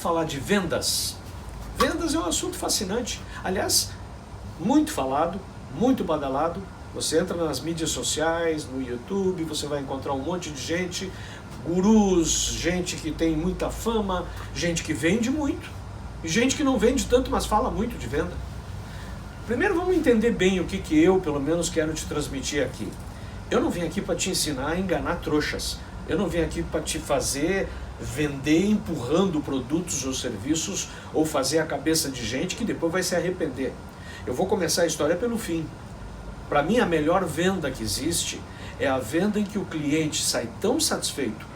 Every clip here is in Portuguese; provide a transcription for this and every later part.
falar de vendas. Vendas é um assunto fascinante, aliás, muito falado, muito badalado. Você entra nas mídias sociais, no YouTube, você vai encontrar um monte de gente, gurus, gente que tem muita fama, gente que vende muito, e gente que não vende tanto, mas fala muito de venda. Primeiro vamos entender bem o que eu, pelo menos, quero te transmitir aqui. Eu não vim aqui para te ensinar a enganar trouxas. Eu não vim aqui para te fazer vender empurrando produtos ou serviços ou fazer a cabeça de gente que depois vai se arrepender. Eu vou começar a história pelo fim. Para mim, a melhor venda que existe é a venda em que o cliente sai tão satisfeito,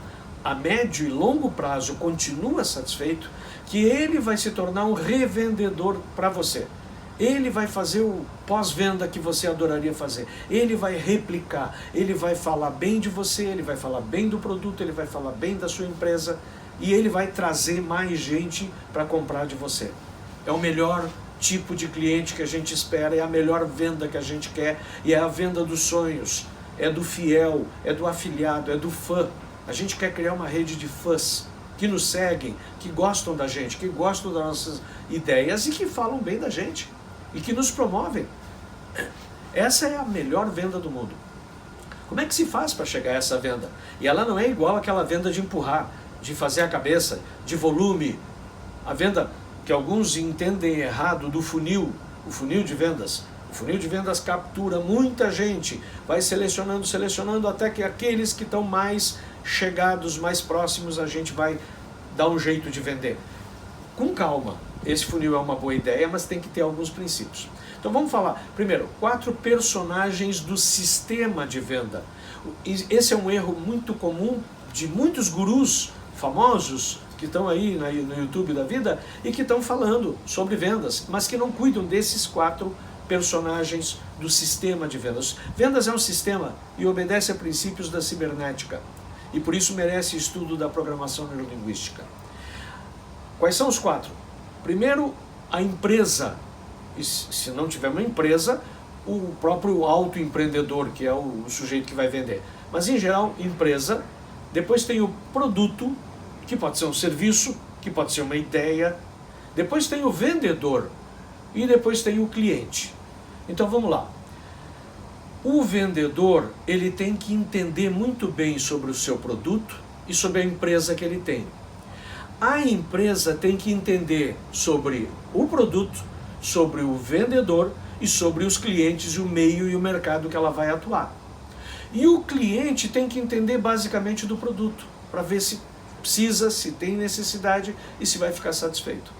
a médio e longo prazo continua satisfeito, que ele vai se tornar um revendedor para você. Ele vai fazer o pós-venda que você adoraria fazer. Ele vai replicar, ele vai falar bem de você, ele vai falar bem do produto, ele vai falar bem da sua empresa e ele vai trazer mais gente para comprar de você. É o melhor tipo de cliente que a gente espera, é a melhor venda que a gente quer e é a venda dos sonhos, é do fiel, é do afiliado, é do fã. A gente quer criar uma rede de fãs que nos seguem, que gostam da gente, que gostam das nossas ideias e que falam bem da gente. E que nos promovem. Essa é a melhor venda do mundo. Como é que se faz para chegar a essa venda? E ela não é igual àquela venda de empurrar, de fazer a cabeça, de volume. A venda que alguns entendem errado do funil, o funil de vendas. O funil de vendas captura muita gente, vai selecionando até que aqueles que estão mais chegados, mais próximos, a gente vai dar um jeito de vender. Com calma. Esse funil é uma boa ideia, mas tem que ter alguns princípios. Então vamos falar, primeiro, 4 personagens do sistema de venda. Esse é um erro muito comum de muitos gurus famosos que estão aí no YouTube da vida e que estão falando sobre vendas, mas que não cuidam desses 4 personagens do sistema de vendas. Vendas é um sistema e obedece a princípios da cibernética e por isso merece estudo da programação neurolinguística. Quais são os 4? Primeiro, a empresa. E se não tiver uma empresa, o próprio autoempreendedor, que é o sujeito que vai vender. Mas, em geral, empresa. Depois tem o produto, que pode ser um serviço, que pode ser uma ideia. Depois tem o vendedor. E depois tem o cliente. Então, vamos lá. O vendedor, ele tem que entender muito bem sobre o seu produto e sobre a empresa que ele tem. A empresa tem que entender sobre o produto, sobre o vendedor e sobre os clientes, o meio e o mercado que ela vai atuar. E o cliente tem que entender basicamente do produto, para ver se precisa, se tem necessidade e se vai ficar satisfeito.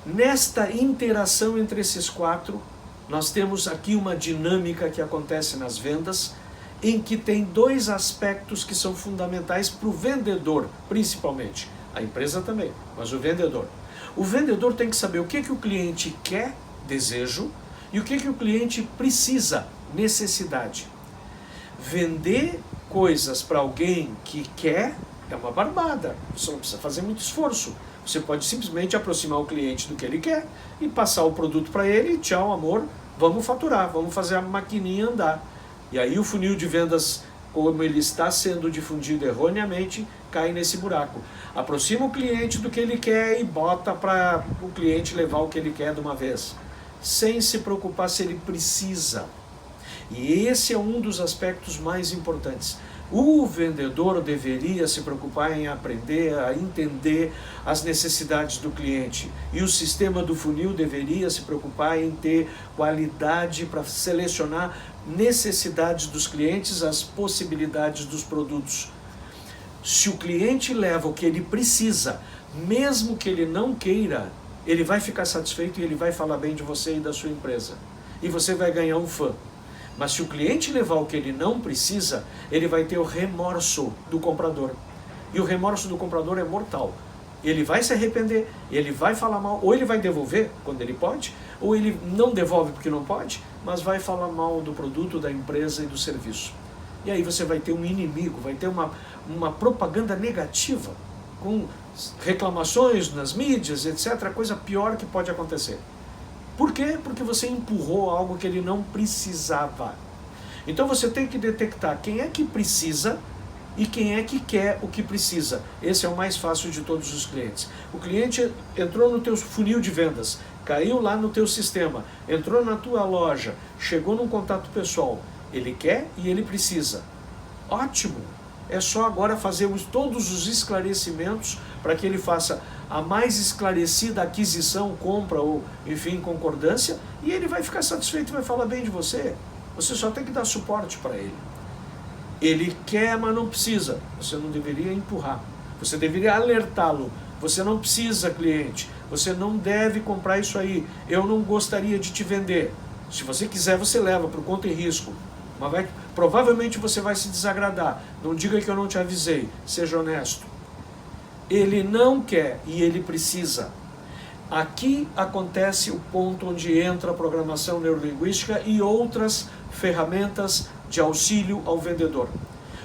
Nesta interação entre esses 4, nós temos aqui uma dinâmica que acontece nas vendas, em que tem 2 aspectos que são fundamentais para o vendedor, principalmente. A empresa também, mas o vendedor. O vendedor tem que saber o que o cliente quer, desejo, e o que o cliente precisa, necessidade. Vender coisas para alguém que quer é uma barbada. Você não precisa fazer muito esforço. Você pode simplesmente aproximar o cliente do que ele quer e passar o produto para ele. Tchau, amor, vamos faturar, vamos fazer a maquininha andar. E aí o funil de vendas, como ele está sendo difundido erroneamente, cai nesse buraco. Aproxima o cliente do que ele quer e bota para o cliente levar o que ele quer de uma vez, sem se preocupar se ele precisa. E esse é um dos aspectos mais importantes. O vendedor deveria se preocupar em aprender a entender as necessidades do cliente. E o sistema do funil deveria se preocupar em ter qualidade para selecionar necessidades dos clientes, as possibilidades dos produtos. Se o cliente leva o que ele precisa, mesmo que ele não queira, ele vai ficar satisfeito e ele vai falar bem de você e da sua empresa. E você vai ganhar um fã. Mas se o cliente levar o que ele não precisa, ele vai ter o remorso do comprador. E o remorso do comprador é mortal. Ele vai se arrepender, ele vai falar mal, ou ele vai devolver quando ele pode, ou ele não devolve porque não pode, mas vai falar mal do produto, da empresa e do serviço. E aí você vai ter um inimigo, vai ter uma propaganda negativa, com reclamações nas mídias, etc., a coisa pior que pode acontecer. Por quê? Porque você empurrou algo que ele não precisava. Então você tem que detectar quem é que precisa e quem é que quer o que precisa. Esse é o mais fácil de todos os clientes. O cliente entrou no teu funil de vendas, caiu lá no teu sistema, entrou na tua loja, chegou num contato pessoal, ele quer e ele precisa. Ótimo! É só agora fazermos todos os esclarecimentos para que ele faça a mais esclarecida aquisição, compra ou, enfim, concordância, e ele vai ficar satisfeito e vai falar bem de você. Você só tem que dar suporte para ele. Ele quer, mas não precisa. Você não deveria empurrar. Você deveria alertá-lo. Você não precisa, cliente. Você não deve comprar isso aí. Eu não gostaria de te vender. Se você quiser, você leva por conta e risco. Mas provavelmente você vai se desagradar. Não diga que eu não te avisei. Seja honesto. Ele não quer e ele precisa. Aqui acontece o ponto onde entra a programação neurolinguística e outras ferramentas de auxílio ao vendedor.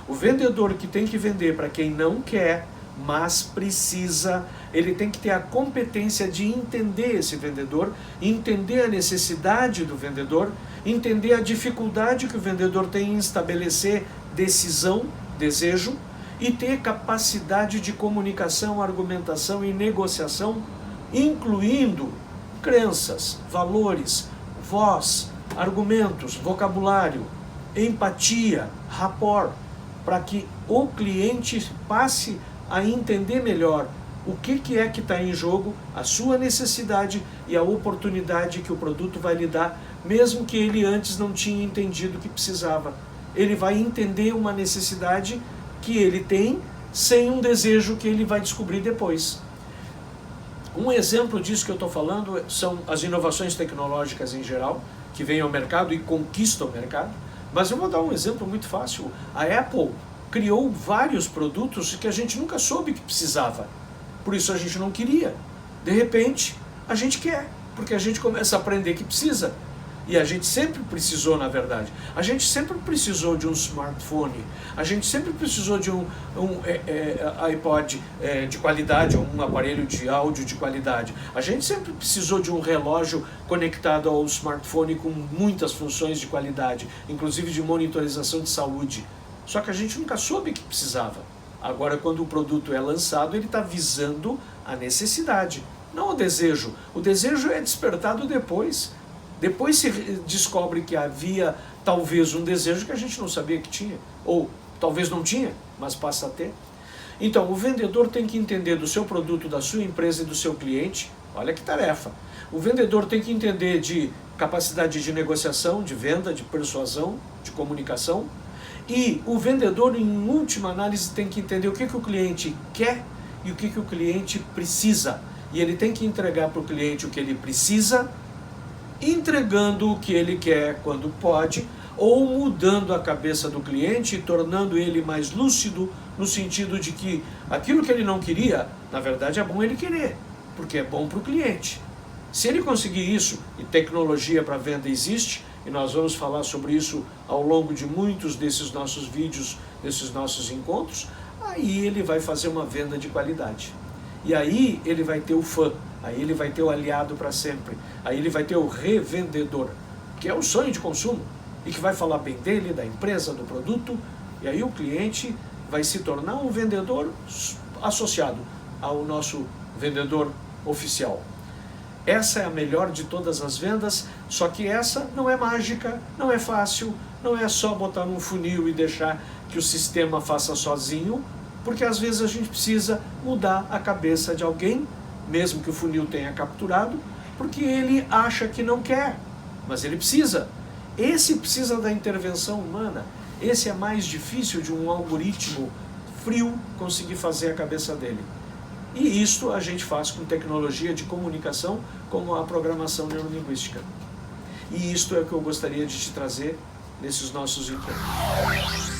O vendedor que tem que vender para quem não quer, mas precisa, ele tem que ter a competência de entender esse vendedor, entender a necessidade do vendedor, entender a dificuldade que o vendedor tem em estabelecer decisão, desejo, e ter capacidade de comunicação, argumentação e negociação, incluindo crenças, valores, voz, argumentos, vocabulário, empatia, rapport, para que o cliente passe a entender melhor o que é que está em jogo, a sua necessidade e a oportunidade que o produto vai lhe dar, mesmo que ele antes não tinha entendido que precisava. Ele vai entender uma necessidade que ele tem sem um desejo que ele vai descobrir depois. Um exemplo disso que eu estou falando são as inovações tecnológicas em geral, que vêm ao mercado e conquistam o mercado. Mas eu vou dar um exemplo muito fácil. A Apple criou vários produtos que a gente nunca soube que precisava. Por isso a gente não queria. De repente, a gente quer, porque a gente começa a aprender que precisa. E a gente sempre precisou, na verdade. A gente sempre precisou de um smartphone. A gente sempre precisou de um iPod de qualidade, um aparelho de áudio de qualidade. A gente sempre precisou de um relógio conectado ao smartphone com muitas funções de qualidade, inclusive de monitorização de saúde. Só que a gente nunca soube que precisava. Agora, quando o produto é lançado, ele está visando a necessidade, não o desejo. O desejo é despertado depois. Depois se descobre que havia talvez um desejo que a gente não sabia que tinha, ou talvez não tinha, mas passa a ter. Então, o vendedor tem que entender do seu produto, da sua empresa e do seu cliente. Olha que tarefa. O vendedor tem que entender de capacidade de negociação, de venda, de persuasão, de comunicação. E o vendedor, em última análise, tem que entender o que o cliente quer e o que o cliente precisa. E ele tem que entregar para o cliente o que ele precisa, entregando o que ele quer quando pode, ou mudando a cabeça do cliente e tornando ele mais lúcido, no sentido de que aquilo que ele não queria, na verdade é bom ele querer, porque é bom para o cliente. Se ele conseguir isso, e tecnologia para venda existe, e nós vamos falar sobre isso ao longo de muitos desses nossos vídeos, desses nossos encontros, aí ele vai fazer uma venda de qualidade. E aí ele vai ter o fã, aí ele vai ter o aliado para sempre, aí ele vai ter o revendedor, que é o sonho de consumo, e que vai falar bem dele, da empresa, do produto, e aí o cliente vai se tornar um vendedor associado ao nosso vendedor oficial. Essa é a melhor de todas as vendas, só que essa não é mágica, não é fácil, não é só botar num funil e deixar que o sistema faça sozinho, porque às vezes a gente precisa mudar a cabeça de alguém, mesmo que o funil tenha capturado, porque ele acha que não quer, mas ele precisa. Esse precisa da intervenção humana, esse é mais difícil de um algoritmo frio conseguir fazer a cabeça dele. E isto a gente faz com tecnologia de comunicação, como a programação neurolinguística. E isto é o que eu gostaria de te trazer nesses nossos encontros.